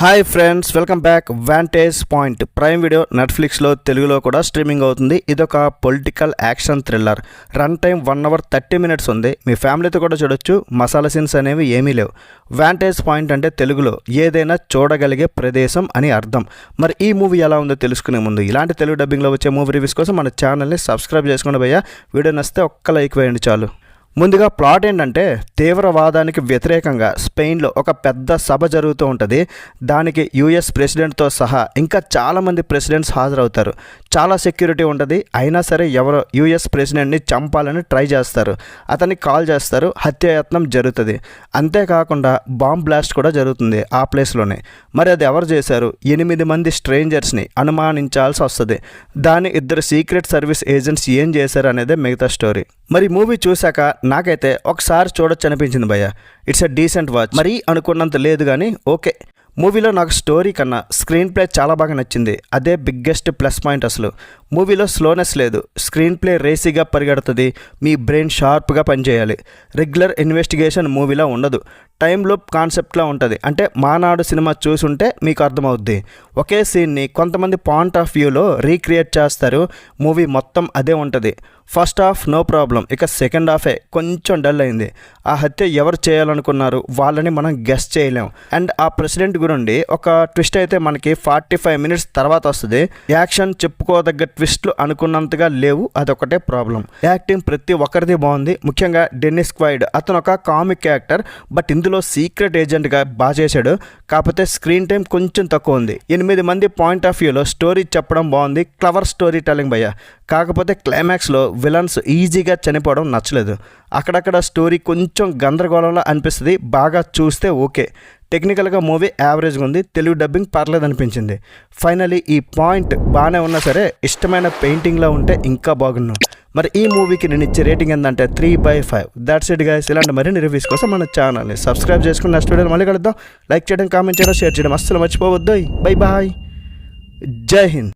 Hi friends, welcome back. Vantage point prime video నెట్ఫ్లిక్స్లో తెలుగులో కూడా స్ట్రీమింగ్ అవుతుంది. ఇదొక political action thriller. Run time 1 hour 30 minutes ఉంది. మీ ఫ్యామిలీతో కూడా చూడొచ్చు. మసాలా సీన్స్ అనేవి ఏమీ లేవు. వాంటేజ్ పాయింట్ అంటే తెలుగులో ఏదైనా చూడగలిగే ప్రదేశం అని అర్థం. మరి ఈ మూవీ ఎలా ఉందో తెలుసుకునే ముందు ఇలాంటి తెలుగు డబ్బింగ్లో వచ్చే మూవీ రివ్యూస్ కోసం మన ఛానల్ని సబ్స్క్రైబ్ చేసుకోండి భయ్యా. వీడియో నచ్చితే ఒక్క లైక్ వేయండి చాలు. ముందుగా ప్లాట్ ఏంటంటే, తీవ్రవాదానికి వ్యతిరేకంగా స్పెయిన్లో ఒక పెద్ద సభ జరుగుతూ ఉంటుంది. దానికి యుఎస్ ప్రెసిడెంట్తో సహా ఇంకా చాలామంది ప్రెసిడెంట్స్ హాజరవుతారు. చాలా సెక్యూరిటీ ఉంటుంది. అయినా సరే ఎవరో యుఎస్ ప్రెసిడెంట్ని చంపాలని ట్రై చేస్తారు. అతన్ని కాల్ చేస్తారు. హత్యాయత్నం జరుగుతుంది. అంతేకాకుండా బాంబ్ బ్లాస్ట్ కూడా జరుగుతుంది ఆ ప్లేస్లోనే. మరి అది ఎవరు చేశారు? 8 మంది స్ట్రేంజర్స్ని అనుమానించాల్సి వస్తుంది. దాన్ని 2 సీక్రెట్ సర్వీస్ ఏజెంట్స్ ఏం చేశారు అనేదే మిగతా స్టోరీ. మరి మూవీ చూశాక నాకైతే ఒకసారి చూడొచ్చు అనిపించింది భయ్య. It's a decent watch. మరీ అనుకున్నంత లేదు కానీ ఓకే. మూవీలో నాకు స్టోరీ కన్నా స్క్రీన్ ప్లే చాలా బాగా నచ్చింది. అదే బిగ్గెస్ట్ ప్లస్ పాయింట్. అసలు మూవీలో స్లోనెస్ లేదు. స్క్రీన్ ప్లే రేసీగా పరిగెడుతుంది. మీ బ్రెయిన్ షార్ప్గా పనిచేయాలి. రెగ్యులర్ ఇన్వెస్టిగేషన్ మూవీలో ఉండదు. టైం లూప్ కాన్సెప్ట్లా ఉంటుంది. అంటే మానాడు సినిమా చూసుంటే మీకు అర్థమవుద్ది. ఒకే సీన్ని కొంతమంది పాయింట్ ఆఫ్ వ్యూలో రీక్రియేట్ చేస్తారు. మూవీ మొత్తం అదే ఉంటుంది. First half no problem. ఇక సెకండ్ హాఫే కొంచెం డల్ అయింది. ఆ హత్య ఎవరు చేయాలనుకున్నారు వాళ్ళని మనం గెస్ చేయలేం. అండ్ ఆ ప్రెసిడెంట్ గురించి ఒక ట్విస్ట్ అయితే మనకి 45 minutes తర్వాత వస్తుంది. యాక్షన్ చెప్పుకోదగ్గ ట్విస్ట్లు అనుకున్నంతగా లేవు. అదొకటే ప్రాబ్లం. యాక్టింగ్ ప్రతి ఒక్కరిది బాగుంది. ముఖ్యంగా డెన్నిస్ క్వైడ్, అతను ఒక కామిక్ యాక్టర్. బట్ ఇందులో సీక్రెట్ ఏజెంట్గా బాగా చేశాడు. కాకపోతే స్క్రీన్ టైం కొంచెం తక్కువ ఉంది. 8 మంది పాయింట్ ఆఫ్ వ్యూలో స్టోరీ చెప్పడం బాగుంది. క్లవర్ స్టోరీ టెల్లింగ్ భయ్య. కాకపోతే క్లైమాక్స్లో విలన్స్ ఈజీగా చనిపోవడం నచ్చలేదు. అక్కడక్కడ స్టోరీ కొంచెం గందరగోళంలో అనిపిస్తుంది. బాగా చూస్తే ఓకే. టెక్నికల్గా మూవీ యావరేజ్గా ఉంది. తెలుగు డబ్బింగ్ పర్లేదు అనిపించింది. ఫైనలీ ఈ పాయింట్ బాగానే ఉన్నా సరే ఇష్టమైన పెయింటింగ్లో ఉంటే ఇంకా బాగున్నాం. మరి ఈ మూవీకి నేను ఇచ్చే రేటింగ్ ఏంటంటే 3/5. That's it guys. ఇలాంటి మరిన్ని రివ్యూస్ కోసం మన ఛానల్ని సబ్స్క్రైబ్ చేసుకుని నెక్స్ట్ వీడియోలో మళ్ళీ కలుద్దాం. లైక్ చేయడం, కామెంట్ చేయడం, షేర్ చేయడం అస్సలు మర్చిపోవద్దు. Bye bye. జై హింద్.